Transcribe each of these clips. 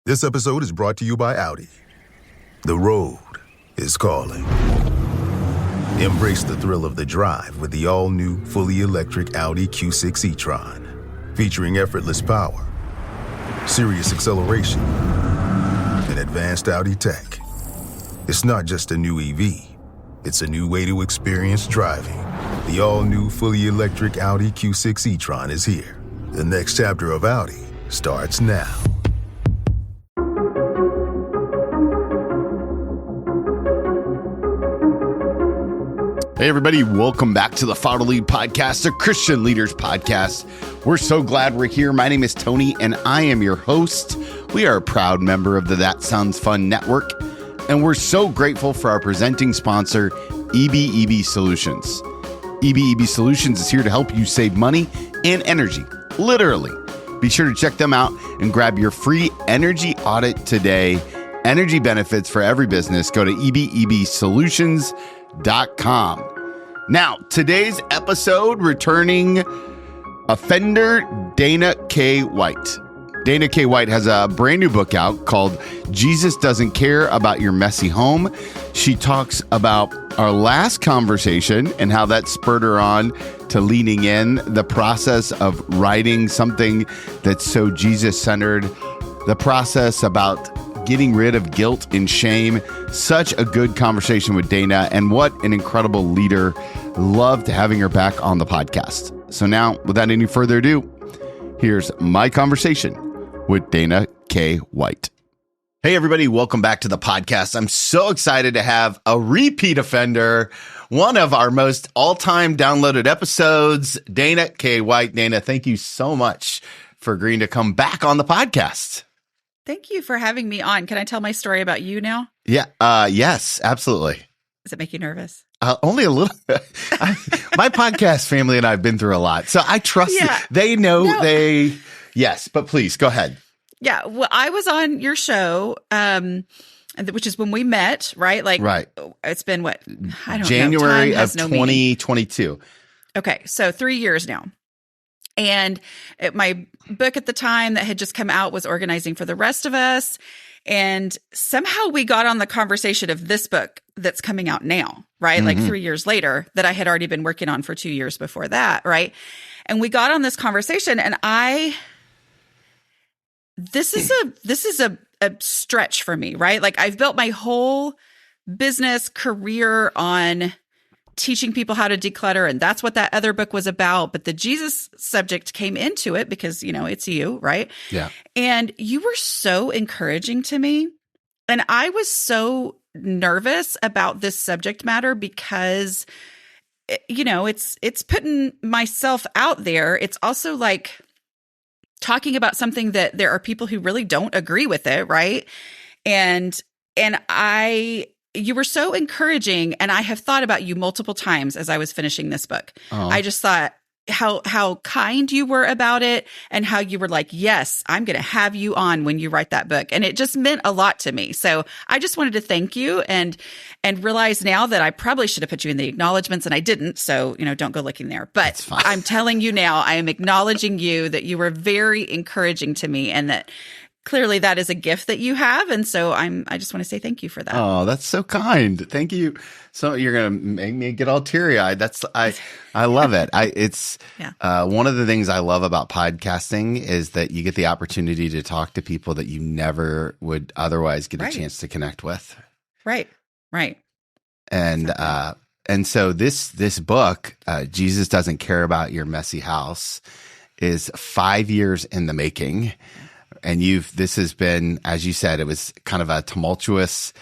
This episode is brought to you by Audi. The road is calling. Embrace the thrill of the drive with the all-new, fully electric Audi Q6 e-tron. Featuring effortless power, serious acceleration, and advanced Audi tech. It's not just a new EV. It's a new way to experience driving. The all-new, fully electric Audi Q6 e-tron is here. The next chapter of Audi starts now. Hey, everybody. Welcome back to the Follow Lead Podcast, a Christian Leaders Podcast. We're so glad we're here. My name is Tony, and I am your host. We are a proud member of the That Sounds Fun Network, and we're so grateful for our presenting sponsor, EBEB Solutions. EBEB Solutions is here to help you save money and energy, literally. Be sure to check them out and grab your free energy audit today. Energy benefits for every business. Go to ebebsolutions.com. Now, today's episode, returning offender Dana K. White. Dana K. White has a brand new book out called Jesus Doesn't Care About Your Messy Home. She talks about our last conversation and how that spurred her on to leaning in, the process of writing something that's so Jesus-centered, the process about getting rid of guilt and shame. Such a good conversation with Dana, and what an incredible leader. Loved having her back on the podcast. So now, without any further ado, here's my conversation with Dana K. White. Hey, everybody. Welcome back to the podcast. I'm so excited to have a repeat offender, one of our most all-time downloaded episodes, Dana K. White. Dana, thank you so much for agreeing to come back on the podcast. Thank you for having me on. Can I tell my story about you now? Yeah. Yes, absolutely. Does it make you nervous? Only a little. My podcast family and I have been through a lot, so I trust they know. Yes, but please go ahead. Yeah. Well, I was on your show, which is when we met, right? Right. It's been what? I don't January know. of 2022. Okay. So 3 years now. And my book at the time that had just come out was Organizing for the Rest of Us. And somehow we got on the conversation of this book that's coming out now, right? Like 3 years later, that I had already been working on for 2 years before that, right? And we got on this conversation, and this is a stretch for me, right? Like, I've built my whole business career on teaching people how to declutter. And that's what that other book was about. But the Jesus subject came into it because, it's you, right? Yeah. And you were so encouraging to me. And I was so nervous about this subject matter because, it's putting myself out there. It's also like talking about something that there are people who really don't agree with it, right? And you were so encouraging, and I have thought about you multiple times as I was finishing this book. Oh. I just thought how kind you were about it, and how you were like, yes, I'm going to have you on when you write that book. And it just meant a lot to me. So I just wanted to thank you and realize now that I probably should have put you in the acknowledgments, and I didn't. So, don't go looking there. But I'm telling you now, I am acknowledging you, that you were very encouraging to me, and that clearly that is a gift that you have. And so I just want to say thank you for that. Oh, that's so kind. Thank you. So you're going to make me get all teary eyed. I love it. It's one of the things I love about podcasting is that you get the opportunity to talk to people that you never would otherwise get a chance to connect with. Right. And, exactly. And so this book, Jesus Doesn't Care About Your Messy House, is 5 years in the making. And this has been, as you said, it was kind of a tumultuous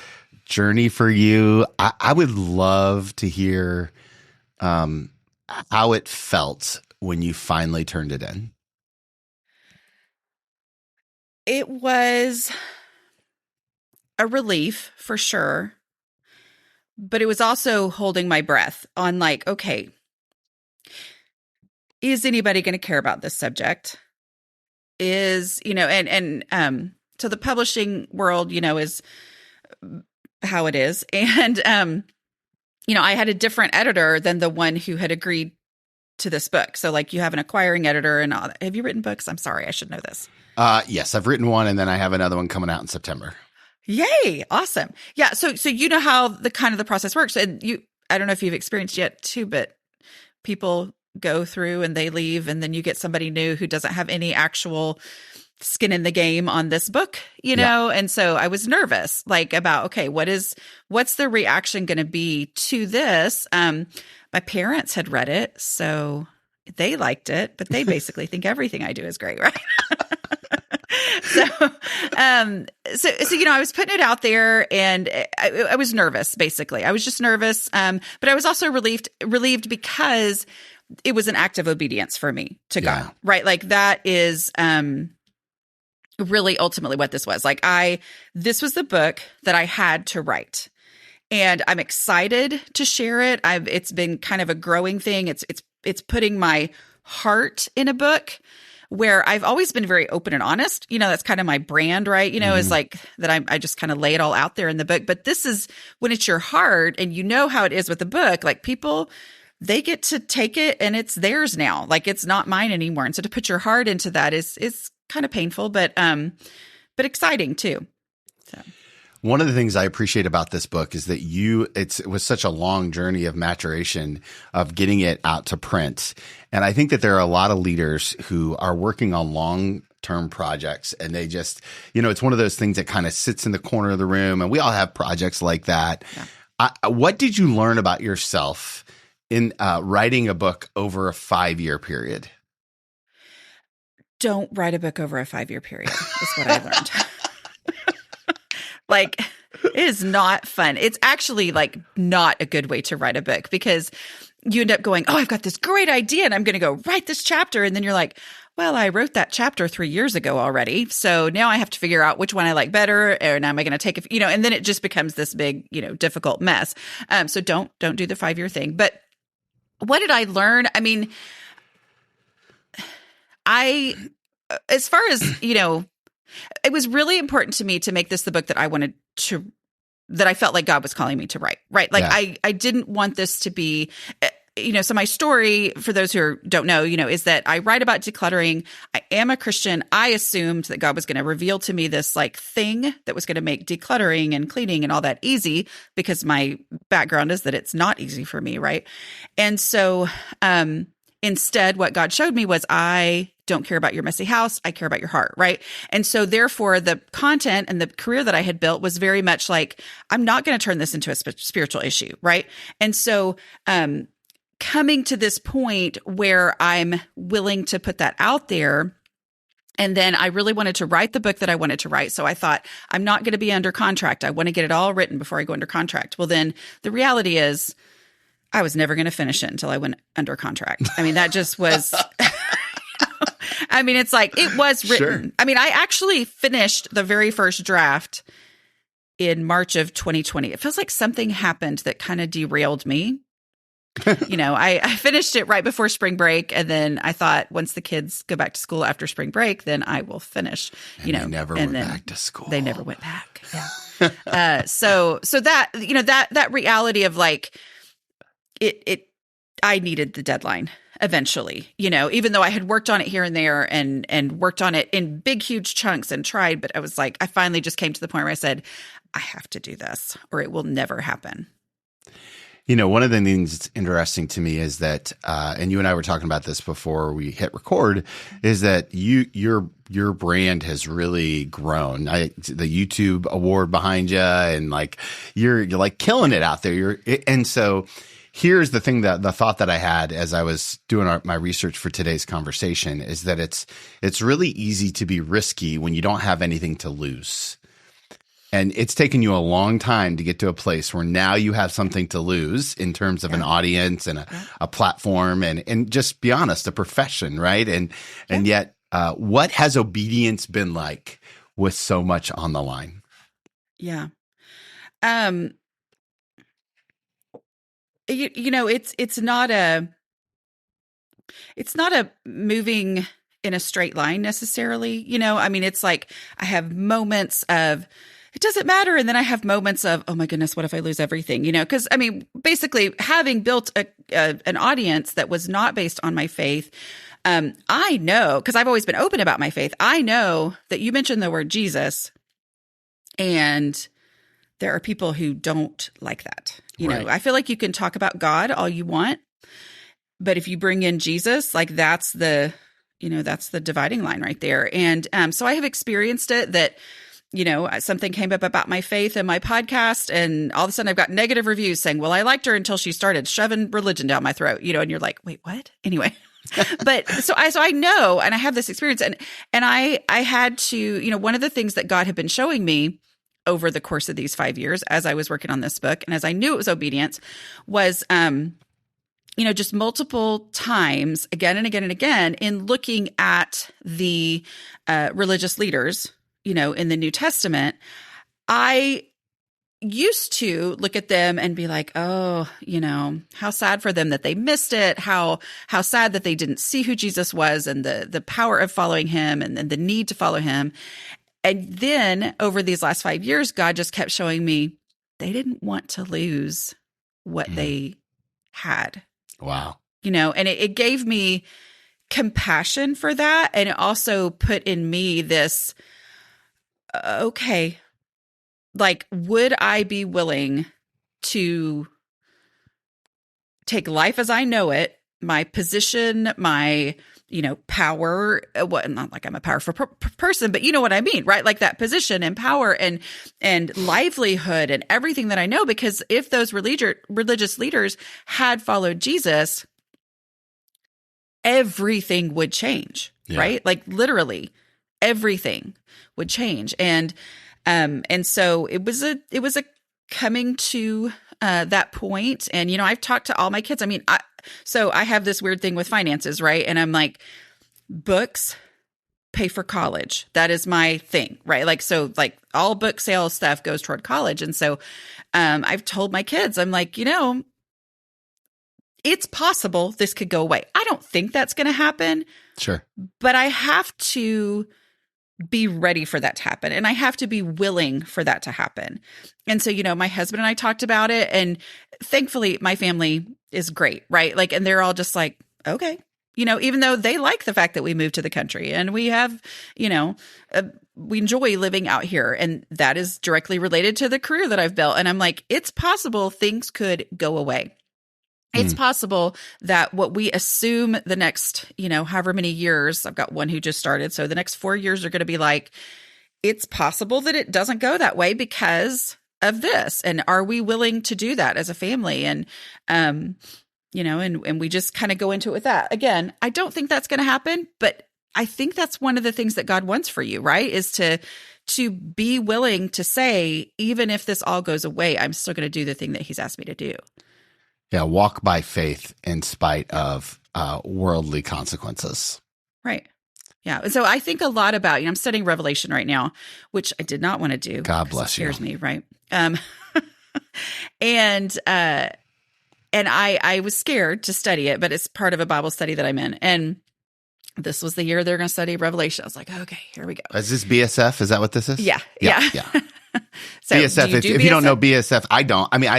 journey for you. I would love to hear how it felt when you finally turned it in. It was a relief for sure, but it was also holding my breath on like, okay, is anybody going to care about this subject? Is, so the publishing world, is how it is. And, I had a different editor than the one who had agreed to this book. So like you have an acquiring editor and all that. Have you written books? I'm sorry, I should know this. Yes, I've written one, and then I have another one coming out in September. Yay. Awesome. Yeah. So you know how the kind of the process works. And I don't know if you've experienced yet too, but people go through and they leave, and then you get somebody new who doesn't have any actual skin in the game on this book, you know? And so I was nervous, like about, okay, what's the reaction going to be to this? My parents had read it, so they liked it, but they basically think everything I do is great, right? So, I was putting it out there, and I was nervous, basically. I was just nervous. But I was also relieved because it was an act of obedience for me to God, right? Like that is, really ultimately what this was. Like this was the book that I had to write, and I'm excited to share it. It's been kind of a growing thing. It's putting my heart in a book, where I've always been very open and honest. You know, that's kind of my brand, right? You know, is like that I just kind of lay it all out there in the book. But this is when it's your heart, and you know how it is with the book, like people, they get to take it and it's theirs now. Like it's not mine anymore. And so to put your heart into that is kind of painful, but exciting too. So. One of the things I appreciate about this book is that it was such a long journey of maturation of getting it out to print. And I think that there are a lot of leaders who are working on long-term projects, and they just, it's one of those things that kind of sits in the corner of the room, and we all have projects like that. Yeah. What did you learn about yourself in writing a book over a 5-year period? Don't write a book over a 5-year period is what I learned. Like, it is not fun. It's actually like not a good way to write a book, because you end up going, oh, I've got this great idea and I'm going to go write this chapter. And then you're like, well, I wrote that chapter 3 years ago already. So now I have to figure out which one I like better. And am I going to take it, and then it just becomes this big, difficult mess. So don't do the 5-year thing. But what did I learn? I mean, as far as, it was really important to me to make this the book that I wanted to, that I felt like God was calling me to write, right? Like I didn't want this to be, so my story, for those who don't know, is that I write about decluttering. I am a Christian. I assumed that God was going to reveal to me this like thing that was going to make decluttering and cleaning and all that easy, because my background is that it's not easy for me, right? And so instead, what God showed me was, I don't care about your messy house. I care about your heart, right? And so therefore, the content and the career that I had built was very much like, I'm not going to turn this into a spiritual issue, right? And so coming to this point where I'm willing to put that out there, and then I really wanted to write the book that I wanted to write. So I thought, I'm not going to be under contract. I want to get it all written before I go under contract. Well, then the reality is, I was never going to finish it until I went under contract. I mean, that just was... I mean, it's like, it was written. Sure. I mean, I actually finished the very first draft in March of 2020. It feels like something happened that kind of derailed me. I finished it right before spring break. And then I thought, once the kids go back to school after spring break, then I will finish, They never went back to school. They never went back. Yeah. So that, that reality of like, I needed the deadline eventually, even though I had worked on it here and there and worked on it in big, huge chunks and tried, but I was like, I finally just came to the point where I said, I have to do this or it will never happen. One of the things that's interesting to me is that, and you and I were talking about this before we hit record, is that your brand has really grown. The YouTube award behind you, and like you're like killing it out there. And so here's the thing, that the thought that I had as I was doing my research for today's conversation is that it's really easy to be risky when you don't have anything to lose. And it's taken you a long time to get to a place where now you have something to lose in terms of an audience and a platform and just be honest, a profession, right? And yet, what has obedience been like with so much on the line? Yeah. It's not a moving in a straight line necessarily. I mean, it's like I have moments of it doesn't matter. And then I have moments of, oh my goodness, what if I lose everything? Because I mean, basically having built an audience that was not based on my faith, I know, because I've always been open about my faith, I know that you mentioned the word Jesus, and there are people who don't like that. I feel like you can talk about God all you want, but if you bring in Jesus, like that's the dividing line right there. And so I have experienced it that, something came up about my faith in my podcast, and all of a sudden I've got negative reviews saying, well, I liked her until she started shoving religion down my throat, and you're like, wait, what? Anyway. But so I know, and I have this experience, and I had to, one of the things that God had been showing me over the course of these 5 years as I was working on this book, and as I knew it was obedience, was, just multiple times, again and again and again, in looking at the religious leaders, in the New Testament, I used to look at them and be like, oh, how sad for them that they missed it. How sad that they didn't see who Jesus was, and the power of following him, and the need to follow him. And then over these last 5 years, God just kept showing me they didn't want to lose what they had. Wow. And it gave me compassion for that. And it also put in me this, okay, like, would I be willing to take life as I know it, my position, my, power, not like I'm a powerful person, but you know what I mean, right? Like that position and power and livelihood and everything that I know, because if those religious leaders had followed Jesus, everything would change, right? Like literally everything would change. And so it was a coming to that point. And, I've talked to all my kids. I mean, so I have this weird thing with finances, right? And I'm like, books pay for college. That is my thing, right? Like, so like all book sales stuff goes toward college. And so I've told my kids, I'm like, it's possible this could go away. I don't think that's going to happen. Sure. But I have to be ready for that to happen. And I have to be willing for that to happen. And so, my husband and I talked about it, and thankfully my family is great, right? Like, and they're all just like, okay, even though they like the fact that we moved to the country and we have, we enjoy living out here, and that is directly related to the career that I've built. And I'm like, it's possible things could go away. It's possible that what we assume the next, however many years, I've got one who just started, so the next 4 years are going to be like, it's possible that it doesn't go that way because of this. And are we willing to do that as a family? And, and we just kind of go into it with that. Again, I don't think that's going to happen, but I think that's one of the things that God wants for you, right? Is to be willing to say, even if this all goes away, I'm still going to do the thing that he's asked me to do. Yeah, walk by faith in spite of worldly consequences. Right. Yeah. And so I think a lot about, I'm studying Revelation right now, which I did not want to do. God bless you. It scares me, right? And I was scared to study it, but it's part of a Bible study that I'm in. And this was the year they're going to study Revelation. I was like, okay, here we go. Is this BSF? Is that what this is? Yeah. So BSF, do if BSF? you don't know BSF, I don't. I mean,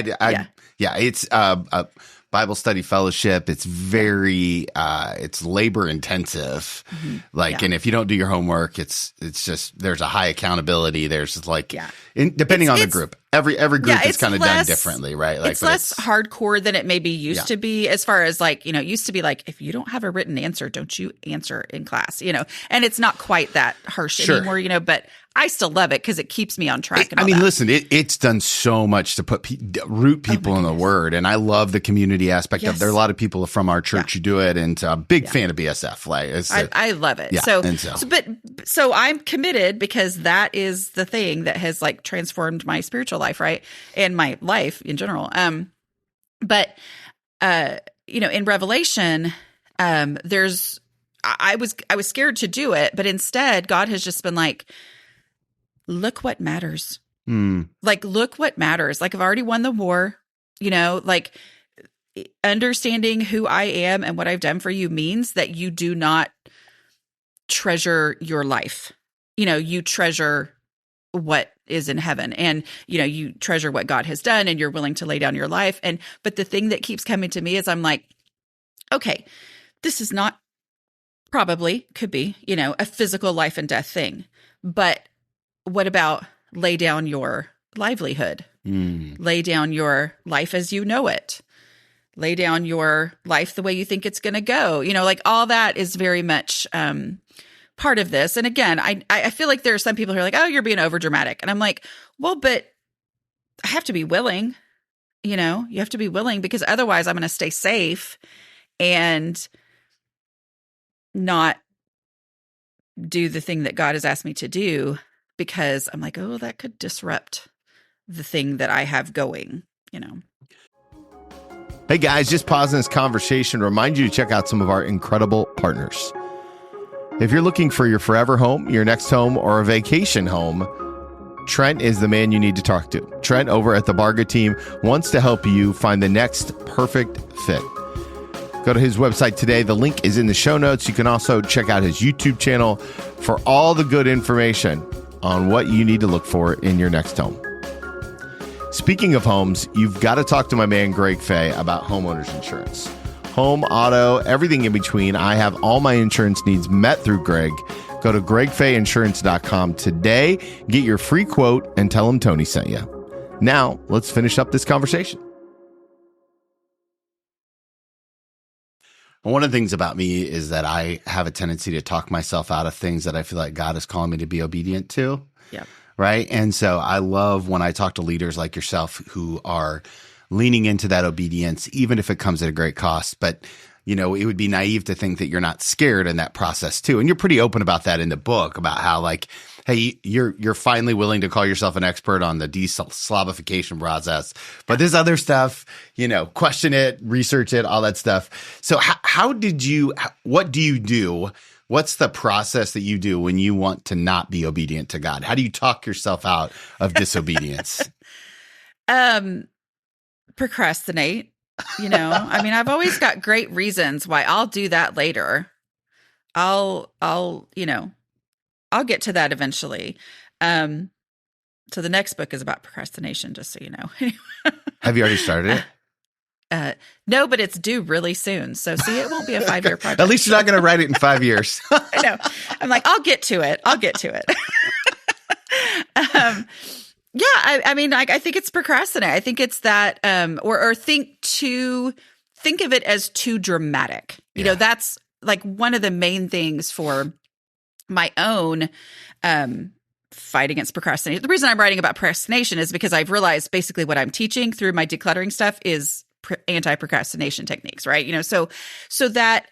yeah, it's a Bible study fellowship. It's very, it's labor intensive. Mm-hmm. And if you don't do your homework, it's just, there's a high accountability. There's like, depending on the group, every group is kind of done differently, right? Like, it's less hardcore than it maybe used to be, as far as like, it used to be like, if you don't have a written answer, don't you answer in class, and it's not quite that harsh anymore, but I still love it because it keeps me on track. Listen, it's done so much to put root people in the word, and I love the community aspect of. There are a lot of people from our church who do it, and a big fan of BSF. Like, I love it. Yeah, so I'm committed because that is the thing that has like transformed my spiritual life, right, and my life in general. But in Revelation, there's I was scared to do it, but instead God has just been like, look what matters. Like, look what matters. Like, I've already won the war, like understanding who I am and what I've done for you means that you do not treasure your life. You treasure what is in heaven. And, you treasure what God has done and you're willing to lay down your life. But the thing that keeps coming to me is I'm like, okay, this is not probably could be, a physical life and death thing. But what about lay down your livelihood? Lay down your life as you know it. Lay down your life the way you think it's going to go. Like all that is very much part of this. And again, I feel like there are some people who are like, oh, you're being over dramatic. And I'm like, well, but I have to be willing, you have to be willing, because otherwise I'm going to stay safe and not do the thing that God has asked me to do, because I'm like, oh, that could disrupt the thing that I have going. Hey guys, just pausing this conversation to remind you to check out some of our incredible partners. If you're looking for your forever home, your next home, or a vacation home, Trent is the man you need to talk to. Trent over at the Barga team wants to help you find the next perfect fit. Go to his website today. The link is in the show notes. You can also check out his YouTube channel for all the good information on what you need to look for in your next home. Speaking of homes, you've got to talk to my man Greg Fay about homeowners insurance. Home, auto, everything in between. I have all my insurance needs met through Greg. Go to gregfayinsurance.com today. Get your free quote and tell him Tony sent you. Now, let's finish up this conversation. One of the things about me is that I have a tendency to talk myself out of things that I feel like God is calling me to be obedient to. Yeah. Right. And so I love when I talk to leaders like yourself who are leaning into that obedience, even if it comes at a great cost. But, it would be naive to think that you're not scared in that process too. And you're pretty open about that in the book, about how like, hey, you're finally willing to call yourself an expert on the de-Slavification process. But this other stuff, question it, research it, all that stuff. So what do you do? What's the process that you do when you want to not be obedient to God? How do you talk yourself out of disobedience? Procrastinate, I've always got great reasons why I'll do that later. I'll get to that eventually. So the next book is about procrastination, just so you know. Have you already started it? No, but it's due really soon. So see, it won't be a 5-year project. At least you're not going to write it in 5 years. I know. I'm like, I'll get to it. Yeah, I think it's procrastinate. I think it's that, or think of it as too dramatic. That's like one of the main things for my own fight against procrastination. The reason I'm writing about procrastination is because I've realized basically what I'm teaching through my decluttering stuff is anti-procrastination techniques, right? So that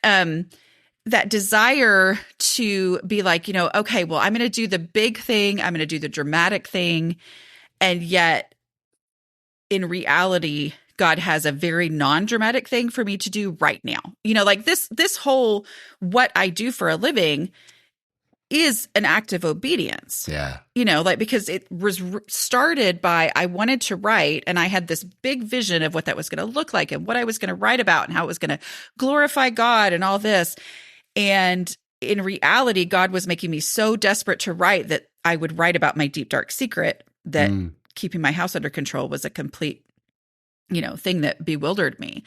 that desire to be like, okay, well, I'm going to do the big thing, I'm going to do the dramatic thing, and yet in reality, God has a very non-dramatic thing for me to do right now. Like this whole what I do for a living is an act of obedience. Yeah. Because it was started by, I wanted to write and I had this big vision of what that was going to look like and what I was going to write about and how it was going to glorify God and all this. And in reality, God was making me so desperate to write that I would write about my deep, dark secret that keeping my house under control was a complete, thing that bewildered me.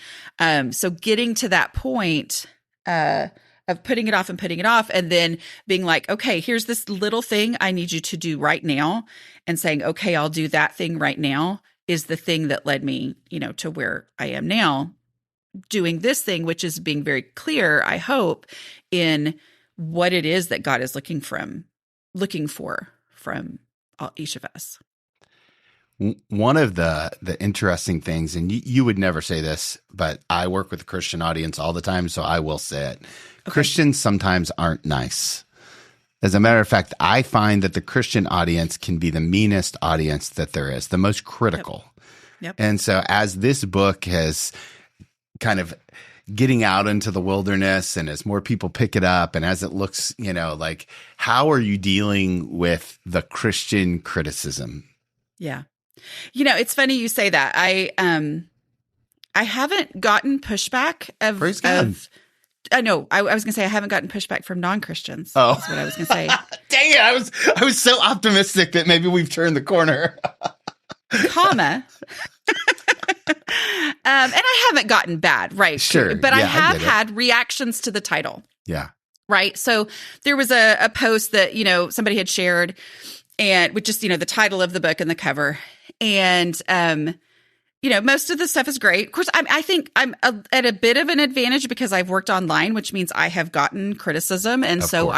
So getting to that point, of putting it off and then being like, okay, here's this little thing I need you to do right now, and saying, okay, I'll do that thing right now, is the thing that led me, to where I am now, doing this thing, which is being very clear, I hope, in what it is that God is looking for from each of us. One of the interesting things, and you would never say this, but I work with a Christian audience all the time, so I will say it. Okay. Christians sometimes aren't nice. As a matter of fact, I find that the Christian audience can be the meanest audience that there is, the most critical. Yep. And so as this book has kind of getting out into the wilderness, and as more people pick it up, and as it looks, like, how are you dealing with the Christian criticism? Yeah. It's funny you say that. I haven't gotten pushback of I know. I was going to say I haven't gotten pushback from non-Christians. Oh. That's what I was going to say. Dang it. I was so optimistic that maybe we've turned the corner. Comma. And I haven't gotten bad, right? Sure. But I Yeah, I have get it. had reactions to the title. Yeah. Right. So there was a post that, somebody had shared and with just, the title of the book and the cover. And, most of the stuff is great. Of course, I think I'm at a bit of an advantage because I've worked online, which means I have gotten criticism. And Of so course.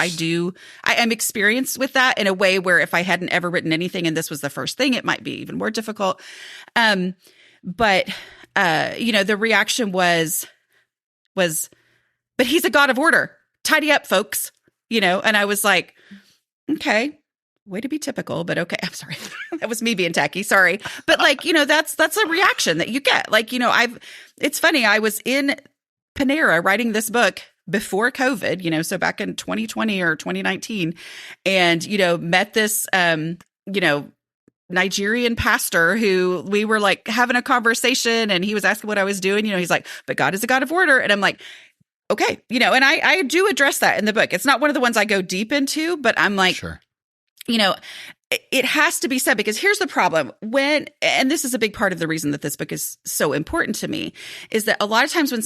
I am experienced with that in a way where if I hadn't ever written anything and this was the first thing, it might be even more difficult. But the reaction was, but he's a God of order. Tidy up, folks, and I was like, okay, way to be typical, but okay. I'm sorry. That was me being tacky. Sorry. But that's a reaction that you get. It's funny. I was in Panera writing this book before COVID, so back in 2020 or 2019 and, met this, Nigerian pastor who we were like having a conversation and he was asking what I was doing. He's like, but God is a God of order. And I'm like, okay, and I do address that in the book. It's not one of the ones I go deep into, but I'm like, Sure. It has to be said because here's the problem and this is a big part of the reason that this book is so important to me, is that a lot of times when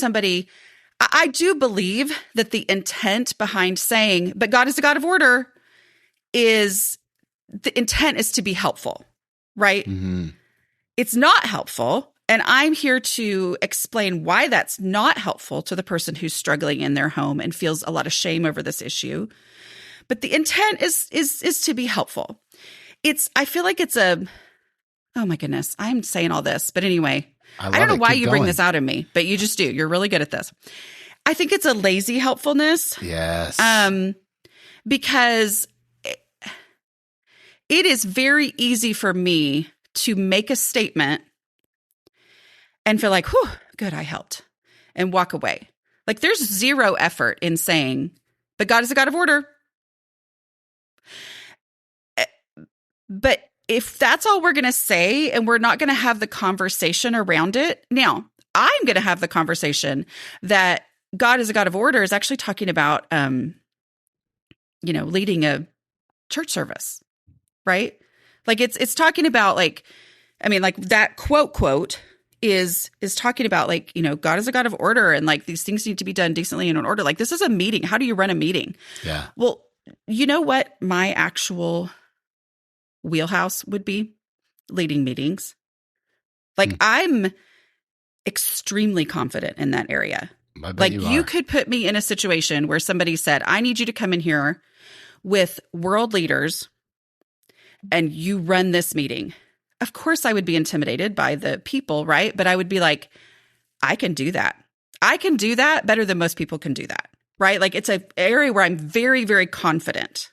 I do believe that the intent behind saying, but God is a God of order is the intent is to be helpful, right? Mm-hmm. It's not helpful. And I'm here to explain why that's not helpful to the person who's struggling in their home and feels a lot of shame over this issue. But the intent is to be helpful. I feel like it's oh my goodness, I'm saying all this. But anyway, I don't know why you bring this out of me, but you just do. You're really good at this. I think it's a lazy helpfulness. Yes. Because it is very easy for me to make a statement and feel like, whew, good, I helped, and walk away. Like there's zero effort in saying, but God is a God of order. But if that's all we're going to say and we're not going to have the conversation around it, now I'm going to have the conversation that God is a God of order is actually talking about, leading a church service, right? Like it's talking about that quote is talking about God is a God of order and these things need to be done decently and in order. Like this is a meeting. How do you run a meeting? Yeah. Well, you know what my actual wheelhouse would be? Leading meetings. I'm extremely confident in that area. I bet you could put me in a situation where somebody said, I need you to come in here with world leaders and you run this meeting. Of course I would be intimidated by the people, right? But I would be like, I can do that. I can do that better than most people can do that, right? It's an area where I'm very, very confident.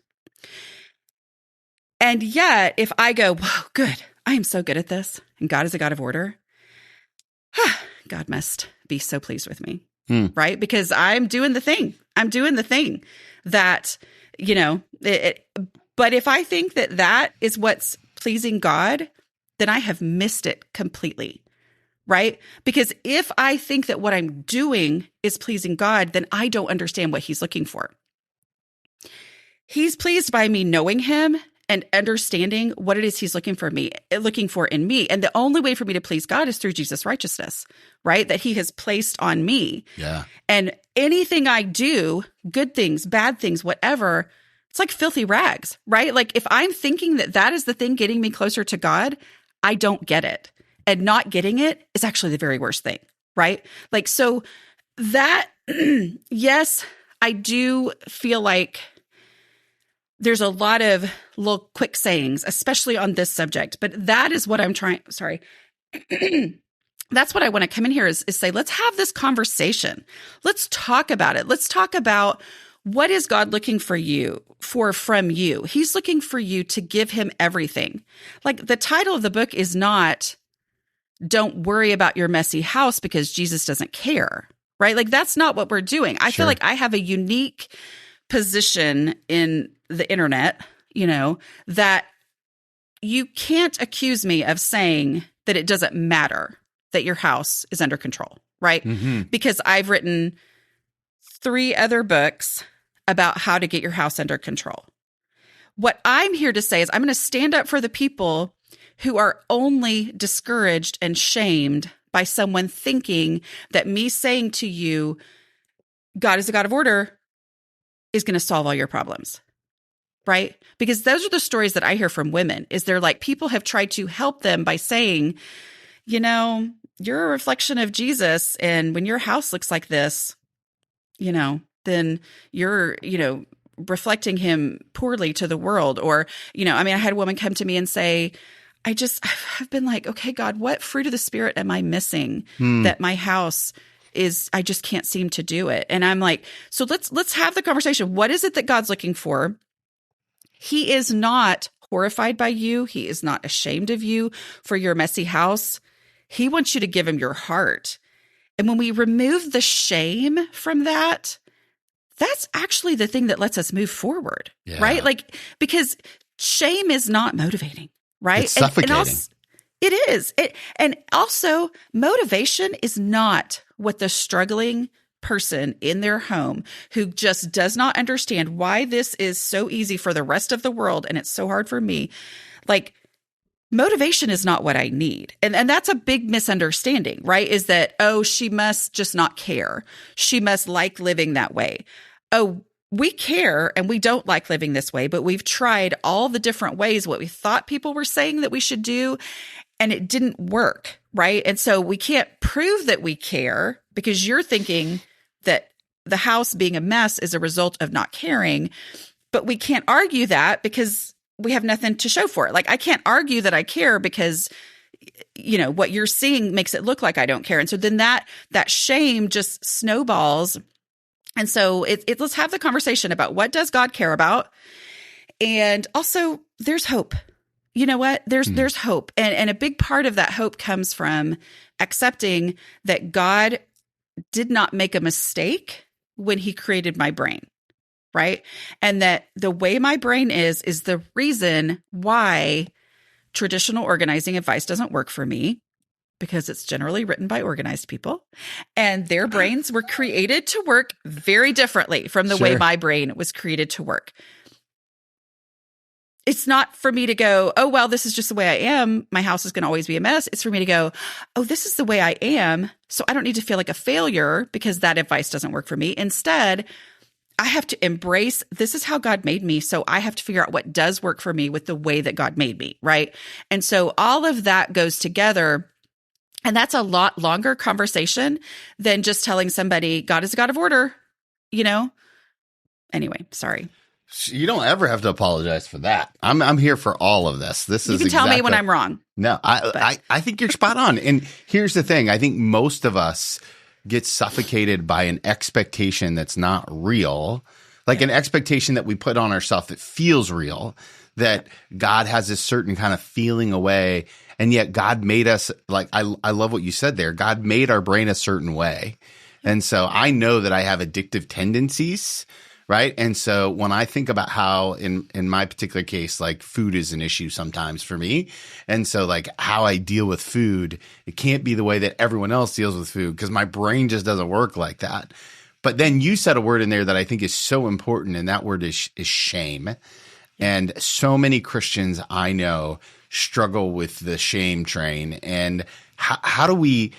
And yet, if I go, whoa, good, I am so good at this, and God is a God of order, God must be so pleased with me, right? Because I'm doing the thing. I'm doing the thing that, but if I think that that is what's pleasing God, then I have missed it completely, right? Because if I think that what I'm doing is pleasing God, then I don't understand what he's looking for. He's pleased by me knowing him and understanding what it is he's looking for in me. And the only way for me to please God is through Jesus' righteousness, right? That he has placed on me. Yeah. And anything I do, good things, bad things, whatever, it's like filthy rags, right? If I'm thinking that that is the thing getting me closer to God, I don't get it. And not getting it is actually the very worst thing, right? So that, yes, I do feel like there's a lot of little quick sayings, especially on this subject, but that is what I'm trying. Sorry. That's what I want to come in here is say, let's have this conversation. Let's talk about it. Let's talk about what is God looking from you. He's looking for you to give him everything. The title of the book is not, don't worry about your messy house because Jesus doesn't care, right? That's not what we're doing. I feel like I have a unique position in the internet, that you can't accuse me of saying that it doesn't matter that your house is under control, right? Mm-hmm. Because I've written 3 other books about how to get your house under control. What I'm here to say is I'm going to stand up for the people who are only discouraged and shamed by someone thinking that me saying to you, God is a God of order, is going to solve all your problems. Right? Because those are the stories that I hear from women, is they're like, people have tried to help them by saying, you know, you're a reflection of Jesus. And when your house looks like this, you know, then you're, you know, reflecting him poorly to the world. Or, you know, I mean, I had a woman come to me and say, I've been like, okay, God, what fruit of the Spirit am I missing that my house is, I just can't seem to do it. And I'm like, so let's have the conversation. What is it that God's looking for? He is not horrified by you. He is not ashamed of you for your messy house. He wants you to give him your heart. And when we remove the shame from that, that's actually the thing that lets us move forward, right? Like, because shame is not motivating, right? It's suffocating. It is. And also, motivation is not what the struggling person in their home who just does not understand why this is so easy for the rest of the world and it's so hard for me. Like, motivation is not what I need. And that's a big misunderstanding, right? Is that, oh, she must just not care. She must like living that way. Oh, we care and we don't like living this way, but we've tried all the different ways what we thought people were saying that we should do, and it didn't work, right? And so we can't prove that we care because you're thinking that the house being a mess is a result of not caring, but we can't argue that because we have nothing to show for it. Like, I can't argue that I care because, you know, what you're seeing makes it look like I don't care. And so then that shame just snowballs. And so let's have the conversation about what does God care about? And also, there's hope. You know what? There's hope. And a big part of that hope comes from accepting that God did not make a mistake when he created my brain, right? And that the way my brain is the reason why traditional organizing advice doesn't work for me, because it's generally written by organized people and their brains were created to work very differently from the way my brain was created to work. It's not for me to go, oh, well, this is just the way I am. My house is going to always be a mess. It's for me to go, oh, this is the way I am. So I don't need to feel like a failure because that advice doesn't work for me. Instead, I have to embrace, this is how God made me. So I have to figure out what does work for me with the way that God made me, right? And so all of that goes together. And that's a lot longer conversation than just telling somebody God is a God of order, you know? Anyway, sorry. You don't ever have to apologize for that. I'm here for all of this. You can tell me when I'm wrong. No, I think you're spot on. And here's the thing. I think most of us get suffocated by an expectation that's not real, like an expectation that we put on ourselves that feels real, that God has this certain kind of feeling away. And yet God made us, like, I love what you said there. God made our brain a certain way. And so I know that I have addictive tendencies, right? And so when I think about how in my particular case, like, food is an issue sometimes for me. And so, like, how I deal with food, it can't be the way that everyone else deals with food because my brain just doesn't work like that. But then you said a word in there that I think is so important, and that word is shame. And so many Christians I know struggle with the shame train. And how do we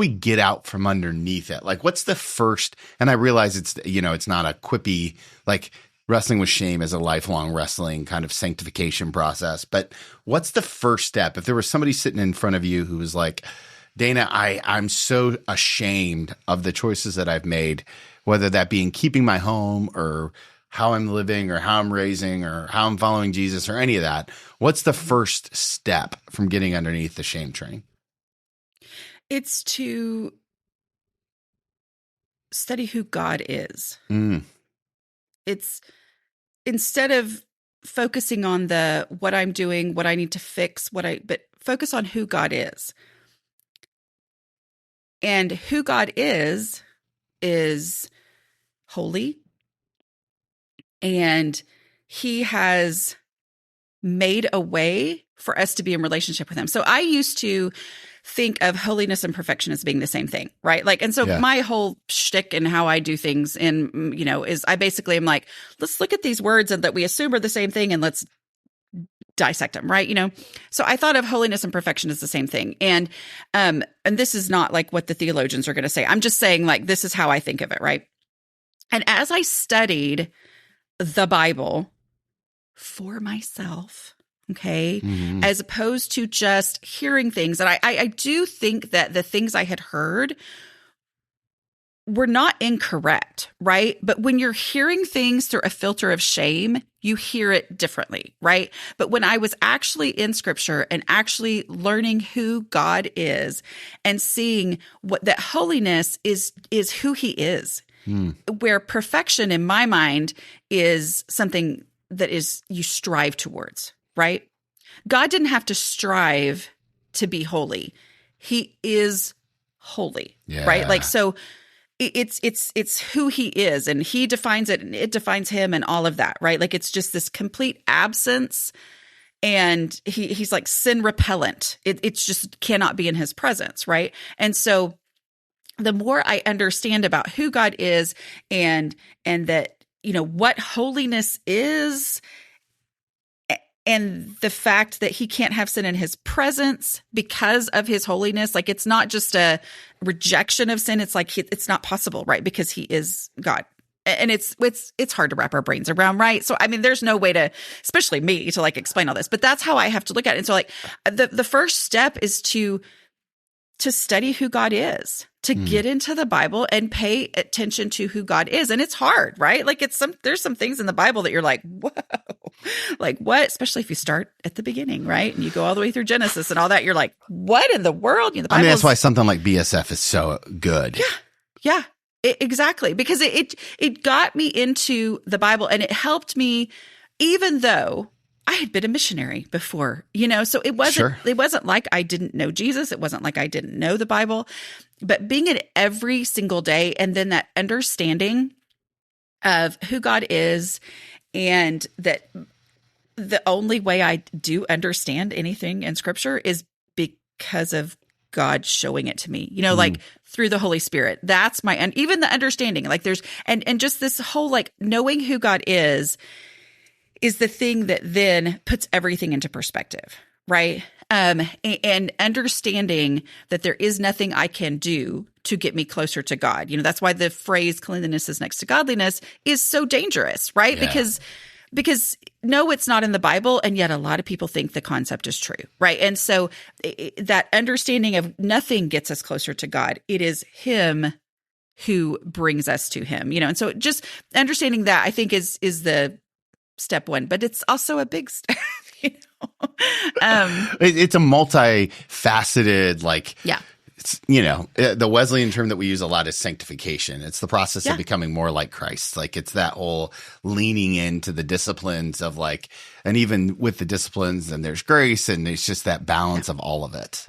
get out from underneath it? Like, what's the first, and I realize it's not a quippy, like, wrestling with shame is a lifelong wrestling kind of sanctification process, but what's the first step? If there was somebody sitting in front of you who was like, Dana, I'm so ashamed of the choices that I've made, whether that be in keeping my home or how I'm living or how I'm raising or how I'm following Jesus or any of that. What's the first step from getting underneath the shame train? It's to study who God is. It's instead of focusing on the what I'm doing, what I need to fix, but focus on who God is. And who God is holy. And he has made a way for us to be in relationship with him. So I used to think of holiness and perfection as being the same thing, right? Like, and so my whole shtick and how I do things is I basically am like, let's look at these words and that we assume are the same thing and let's dissect them, right? So I thought of holiness and perfection as the same thing. And this is not like what the theologians are going to say. I'm just saying like, this is how I think of it, right? And as I studied the Bible for myself, okay, as opposed to just hearing things, and I do think that the things I had heard were not incorrect, right? But when you're hearing things through a filter of shame, you hear it differently, right? But when I was actually in scripture and actually learning who God is and seeing what that holiness is who he is, where perfection in my mind is something that is you strive towards, right? God didn't have to strive to be holy. He is holy, right? Like, so it's who he is, and he defines it and it defines him and all of that, right? Like, it's just this complete absence, and he's like sin repellent. It's just cannot be in his presence, right? And so the more I understand about who God is and that, what holiness is, and the fact that he can't have sin in his presence because of his holiness, like it's not just a rejection of sin. It's like, it's not possible, right? Because he is God. And it's hard to wrap our brains around, right? So, I mean, there's no way to, especially me, to like explain all this, but that's how I have to look at it. And so like the first step is to study who God is, to get into the Bible and pay attention to who God is. And it's hard, right? Like there's some things in the Bible that you're like, whoa, like what? Especially if you start at the beginning, right? And you go all the way through Genesis and all that. You're like, what in the world? The Bible that's why something like BSF is so good. Yeah, exactly. Because it got me into the Bible, and it helped me, even though I had been a missionary before, so it wasn't like I didn't know Jesus. It wasn't like I didn't know the Bible, but being it every single day, and then that understanding of who God is, and that the only way I do understand anything in scripture is because of God showing it to me, like through the Holy Spirit. That's and even the understanding, like there's, and just this whole, like, knowing who God is the thing that then puts everything into perspective, right? And understanding that there is nothing I can do to get me closer to God. That's why the phrase cleanliness is next to godliness is so dangerous, right? Yeah. Because no, it's not in the Bible, and yet a lot of people think the concept is true, right? And so that understanding of nothing gets us closer to God. It is him who brings us to him, and so just understanding that, I think, is the step one, but it's also a big step. It's a multifaceted, like, the Wesleyan term that we use a lot is sanctification. It's the process of becoming more like Christ. Like, it's that whole leaning into the disciplines of, like, and even with the disciplines, and there's grace, and it's just that balance of all of it.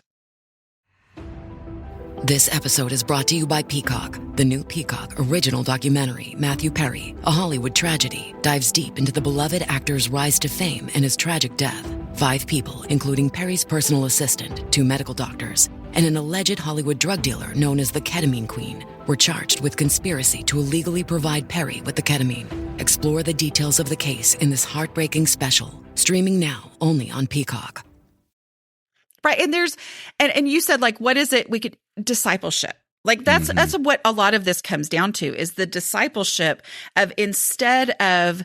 This episode is brought to you by Peacock. The new Peacock original documentary, Matthew Perry, A Hollywood Tragedy, dives deep into the beloved actor's rise to fame and his tragic death. 5 people, including Perry's personal assistant, 2 medical doctors, and an alleged Hollywood drug dealer known as the Ketamine Queen, were charged with conspiracy to illegally provide Perry with the ketamine. Explore the details of the case in this heartbreaking special, streaming now only on Peacock. Right. And there's, and you said, like, what is it? Discipleship. Like, that's what a lot of this comes down to, is the discipleship of, instead of,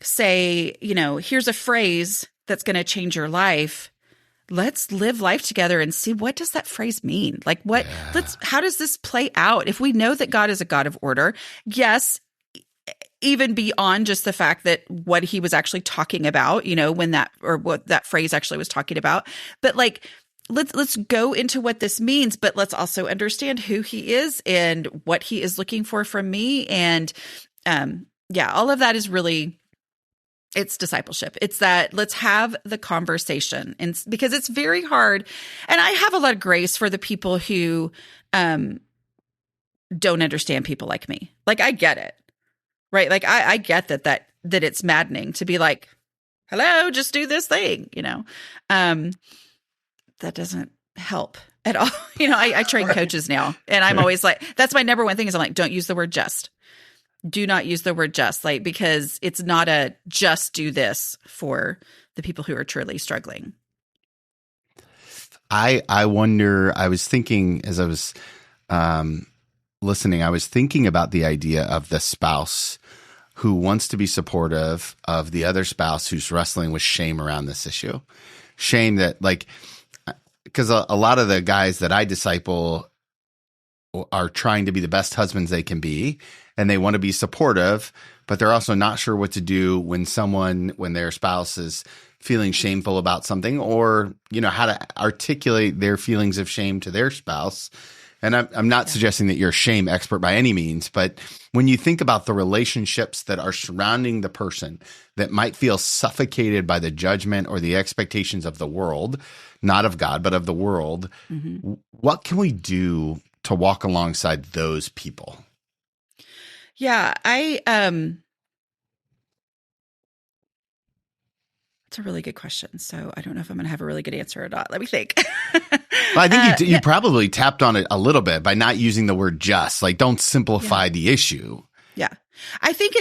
say, here's a phrase that's going to change your life, let's live life together and see, what does that phrase mean? Like, how does this play out? If we know that God is a God of order, yes, even beyond just the fact that what he was actually talking about, when what that phrase actually was talking about, but like, let's go into what this means, but let's also understand who he is and what he is looking for from me. And all of that is really, it's discipleship. It's that, let's have the conversation, and because it's very hard. And I have a lot of grace for the people who don't understand people like me. Like, I get it, right? Like, I get that it's maddening to be like, hello, just do this thing, you know. That doesn't help at all. You know, I train coaches now, and I'm always like, that's my number one thing is I'm like, don't use the word just. Do not use the word just, like, because it's not a just do this for the people who are truly struggling. I wonder, I was thinking as I was listening, I was thinking about the idea of the spouse who wants to be supportive of the other spouse who's wrestling with shame around this issue. Shame that, like, because a lot of the guys that I disciple are trying to be the best husbands they can be, and they want to be supportive, but they're also not sure what to do when their spouse is feeling shameful about something, or, you know, how to articulate their feelings of shame to their spouse. And I'm not suggesting that you're a shame expert by any means, but when you think about the relationships that are surrounding the person that might feel suffocated by the judgment or the expectations of the world, not of God, but of the world, what can we do to walk alongside those people? Yeah, it's a really good question. So I don't know if I'm going to have a really good answer or not. Let me think. Well, I think you probably tapped on it a little bit by not using the word just. Like, don't simplify the issue. Yeah. I think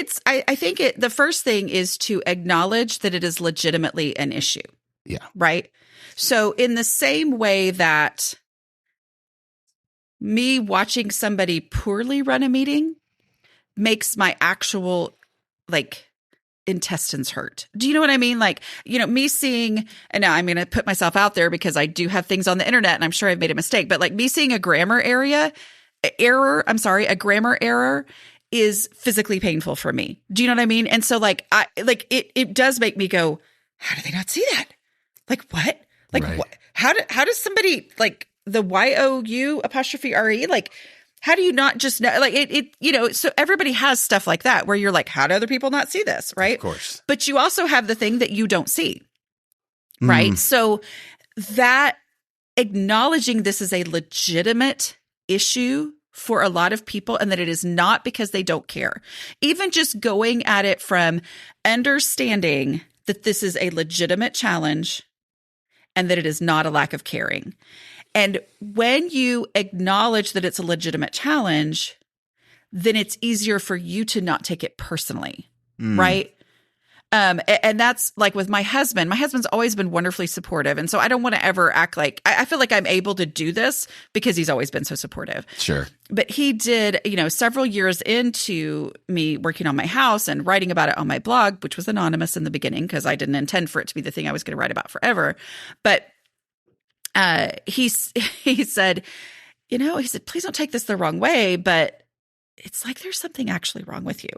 the first thing is to acknowledge that it is legitimately an issue. Yeah. Right. So in the same way that me watching somebody poorly run a meeting makes my actual, like, intestines hurt. Do you know what I mean? Like, you know, me seeing, and now I'm going to put myself out there because I do have things on the internet and I'm sure I've made a mistake, but like me seeing a grammar error is physically painful for me. Do you know what I mean? And so like, it does make me go, how do they not see that? Like what? Like right. what? How does somebody, like, the YOU''RE, like, how do you not just know, like, it, you know, so everybody has stuff like that where you're like, how do other people not see this? Right. Of course. But you also have the thing that you don't see. Right. So that acknowledging this is a legitimate issue for a lot of people, and that it is not because they don't care. Even just going at it from understanding that this is a legitimate challenge and that it is not a lack of caring. And when you acknowledge that it's a legitimate challenge, then it's easier for you to not take it personally, right? And that's like with my husband. My husband's always been wonderfully supportive. And so I don't want to ever act like, I feel like I'm able to do this because he's always been so supportive. Sure. But he did, you know, several years into me working on my house and writing about it on my blog, which was anonymous in the beginning because I didn't intend for it to be the thing I was going to write about forever. But he said, you know, he said, please don't take this the wrong way, but it's like there's something actually wrong with you.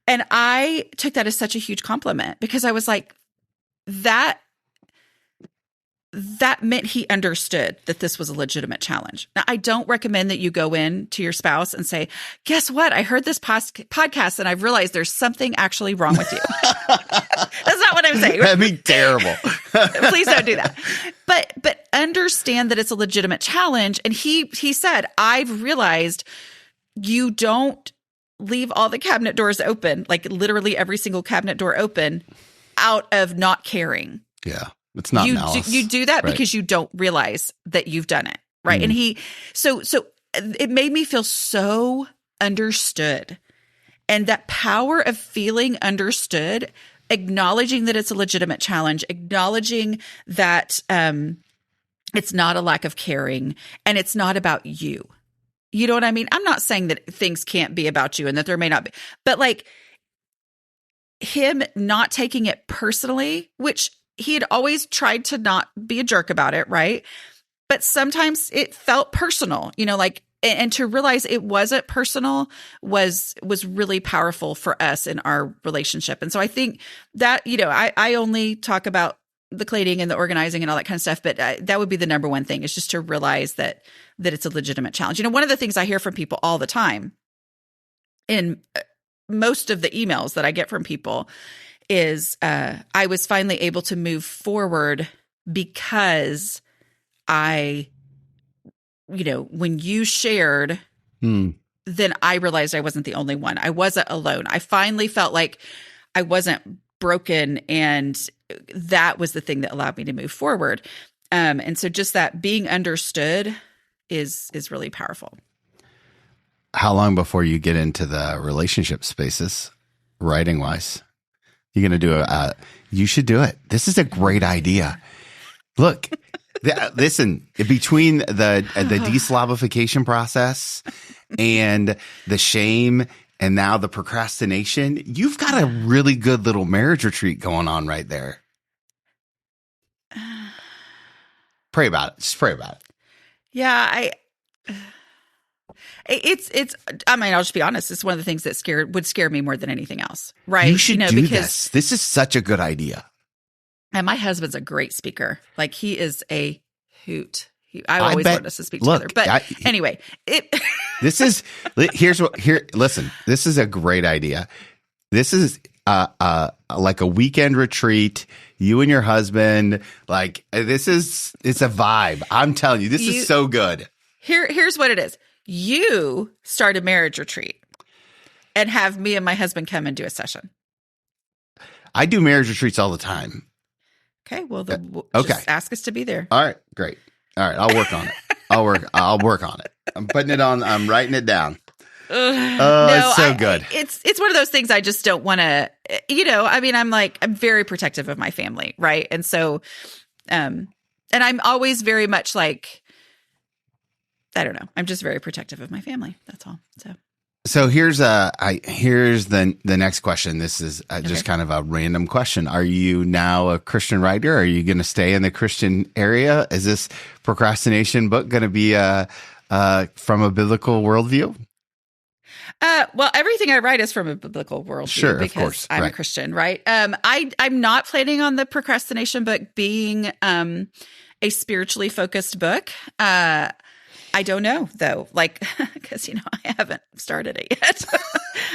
And I took that as such a huge compliment because I was like, that meant he understood that this was a legitimate challenge. Now, I don't recommend that you go in to your spouse and say, guess what? I heard this podcast and I've realized there's something actually wrong with you. That's not what I'm saying. That'd be terrible. Please don't do that. But understand that it's a legitimate challenge. And he said, I've realized you don't leave all the cabinet doors open, like literally every single cabinet door open, out of not caring. Yeah. It's not malice. You do that because you don't realize that you've done it. Right. And so it made me feel so understood. And that power of feeling understood, acknowledging that it's a legitimate challenge, acknowledging that it's not a lack of caring and it's not about you. You know what I mean? I'm not saying that things can't be about you and that there may not be, but like him not taking it personally, which he had always tried to not be a jerk about it, right? But sometimes it felt personal, you know, like, and to realize it wasn't personal was really powerful for us in our relationship. And so I think that, you know, I only talk about the cleaning and the organizing and all that kind of stuff, but that would be the number one thing, is just to realize that it's a legitimate challenge. You know, one of the things I hear from people all the time in most of the emails that I get from people is I was finally able to move forward because I, you know, when you shared, then I realized I wasn't the only one. I wasn't alone. I finally felt like I wasn't broken, and that was the thing that allowed me to move forward. And so just that being understood is really powerful. How long before you get into the relationship spaces, writing wise? You're going to do you should do it. This is a great idea. Look, listen, between the de-Slavification process and the shame and now the procrastination, you've got a really good little marriage retreat going on right there. Pray about it. Just pray about it. Yeah, I mean, I'll just be honest. It's one of the things that would scare me more than anything else. Right. You should do this. This is such a good idea. And my husband's a great speaker. Like, he is a hoot. I always wanted us to speak together. But anyway, listen, this is a great idea. This is like a weekend retreat. You and your husband, like, it's a vibe. I'm telling you, this is so good. Here's what it is. You start a marriage retreat and have me and my husband come and do a session. I do marriage retreats all the time. Okay. Well, just ask us to be there. All right. Great. All right. I'll work on it. I'll work on it. I'm putting it on. I'm writing it down. It's so good. It's one of those things I just don't want to, I mean, I'm very protective of my family. Right. And so, and I'm always very much like, I don't know. I'm just very protective of my family. That's all. So here's the next question. This is just kind of a random question. Are you now a Christian writer? Are you going to stay in the Christian area? Is this procrastination book going to be from a biblical worldview? Well, everything I write is from a biblical worldview because of course. I'm a Christian, right? I'm not planning on the procrastination book being a spiritually focused book. I don't know though, because I haven't started it yet.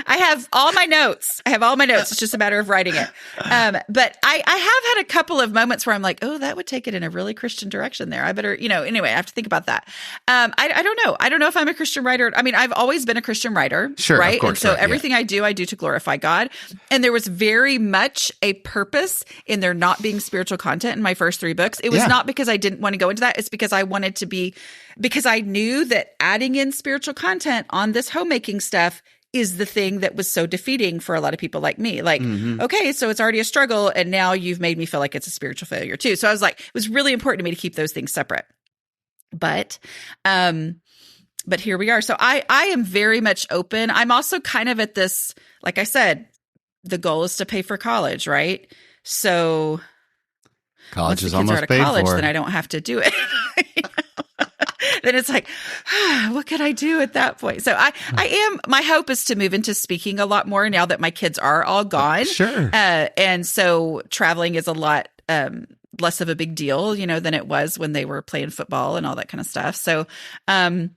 I have all my notes. It's just a matter of writing it. But I have had a couple of moments where I'm like, oh, that would take it in a really Christian direction there. I better, anyway, I have to think about that. I don't know. I don't know if I'm a Christian writer. I mean, I've always been a Christian writer, sure, right? Of course, and so everything I do to glorify God. And there was very much a purpose in there not being spiritual content in my first 3 books. It was not because I didn't want to go into that. It's because I wanted to be, because I knew that adding in spiritual content on this homemaking stuff is the thing that was so defeating for a lot of people like me. Like, okay, so it's already a struggle, and now you've made me feel like it's a spiritual failure too. So I was like, it was really important to me to keep those things separate. But here we are. So I am very much open. I'm also kind of at this, like I said, the goal is to pay for college, right? So college is once the kids almost are out of paid college, for. then I don't have to do it. Then it's like, what could I do at that point? So my hope is to move into speaking a lot more now that my kids are all gone. Sure. And so traveling is a lot less of a big deal, than it was when they were playing football and all that kind of stuff. So, yeah.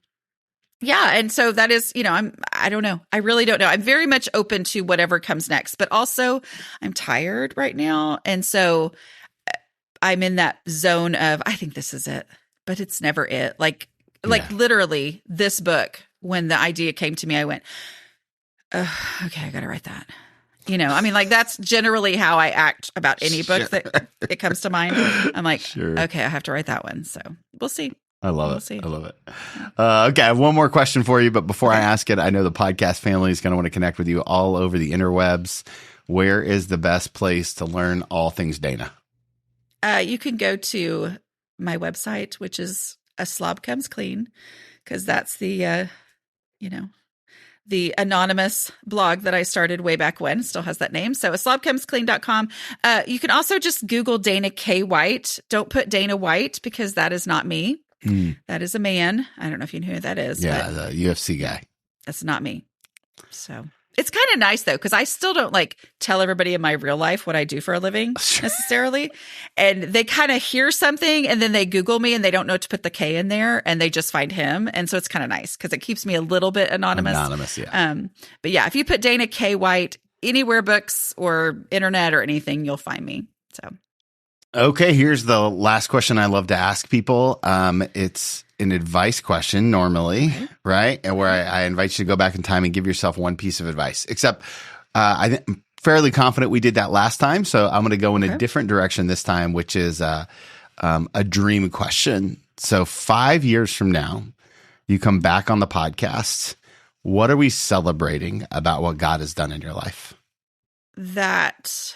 And so that is, I don't know. I really don't know. I'm very much open to whatever comes next, but also I'm tired right now. And so I'm in that zone of, I think this is it, but it's never it. Like literally this book, when the idea came to me, I went, okay, I got to write that. That's generally how I act about any book that it comes to mind. I'm like, okay, I have to write that one. So we'll see. I love it. Okay, I have one more question for you, but before I ask it, I know the podcast family is going to want to connect with you all over the interwebs. Where is the best place to learn all things Dana? You can go to my website, which is A Slob Comes Clean, because that's the, the anonymous blog that I started way back when. Still has that name. So aslobcomesclean.com. You can also just Google Dana K. White. Don't put Dana White, because that is not me. That is a man. I don't know if you know who that is. Yeah, the UFC guy. That's not me. So it's kind of nice though, because I still don't tell everybody in my real life what I do for a living necessarily. And they kind of hear something and then they Google me and they don't know to put the K in there and they just find him. And so it's kind of nice because it keeps me a little bit anonymous. Yeah. But yeah, if you put Dana K. White anywhere, books or internet or anything, you'll find me. So. Okay, here's the last question I love to ask people. It's an advice question normally, right? And where I invite you to go back in time and give yourself one piece of advice. Except I think fairly confident we did that last time. So I'm going to go in a different direction this time, which is a dream question. So 5 years from now, you come back on the podcast. What are we celebrating about what God has done in your life? That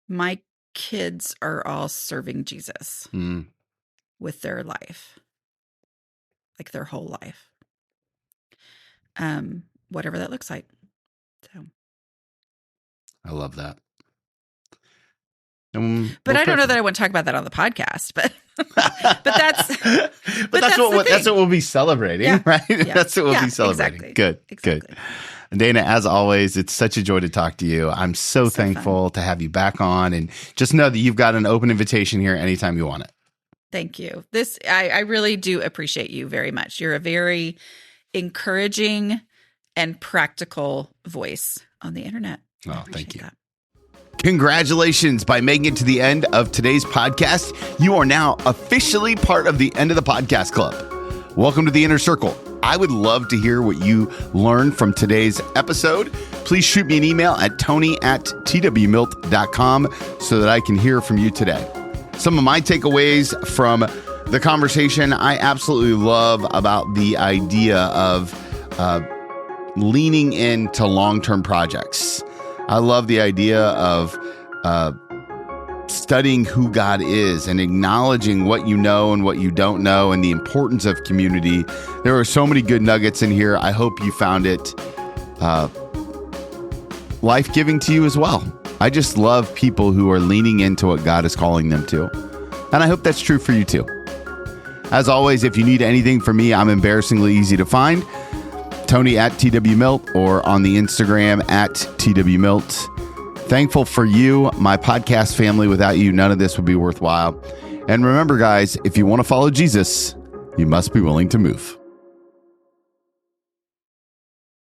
my kids are all serving Jesus with their life, like their whole life. Whatever that looks like. So I love that. But I don't know that I want to talk about that on the podcast, but that's what we'll be celebrating, right? Yeah. That's what we'll be celebrating. Exactly. Good. Dana, as always, it's such a joy to talk to you. I'm so thankful to have you back on, and just know that you've got an open invitation here anytime you want it. Thank you. I really do appreciate you very much. You're a very encouraging and practical voice on the internet. Oh, thank you. That. Congratulations. By making it to the end of today's podcast, you are now officially part of the End of the Podcast Club. Welcome to the Inner Circle. I would love to hear what you learned from today's episode. Please shoot me an email at tony@twmilt.com so that I can hear from you today. Some of my takeaways from the conversation I absolutely love about the idea of leaning into long-term projects. I love the idea of studying who God is and acknowledging what you know and what you don't know and the importance of community. There are so many good nuggets in here. I hope you found it life-giving to you as well. I just love people who are leaning into what God is calling them to. And I hope that's true for you too. As always, if you need anything from me, I'm embarrassingly easy to find. Tony@TWMilt or on the Instagram @TWMilt. Thankful for you, my podcast family. Without you, none of this would be worthwhile. And remember, guys, if you want to follow Jesus, you must be willing to move.